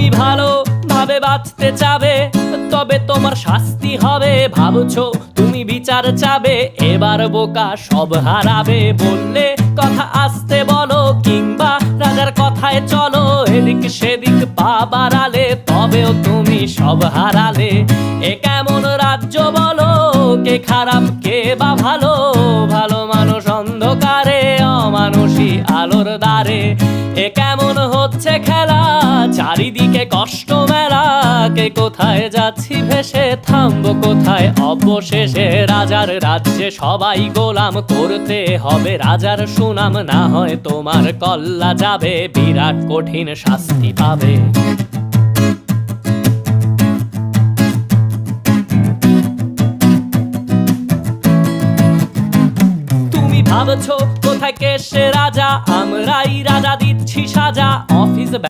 তুমি ভালো ভাবে বাঁচতে চাবে, তবে তোমার শাস্তি হবে। ভাবছো তুমি বিচার চাবে, এবার বোকা সব হারাবে। বললে কথা আসতে বলো, কিংবা রাজার কথায় চলো। এদিক সেদিক পা বাড়ালে, তবেও তুমি সব হারালে। এ কেমন রাজ্য বলো, কে খারাপ কে বা ভালো? ভালো মানুষ অন্ধকারে, অমানুষী আলোর দ্বারে। এ কেমন হচ্ছে খেলা, চারিদিকে কষ্ট মেলা। কে কোথায় যাচ্ছি ভেসে, থামবো কোথায় অবশেষে? রাজার রাজ্যে সবাই গোলাম, করতে হবে রাজার সুনাম। না হয় তোমার কল্লা যাবে, বিরাট কঠিন শাস্তি পাবে। ভাবছো কোথায় কে সে রাজা, আমরাই রাজা দিচ্ছি সাজা। অফিস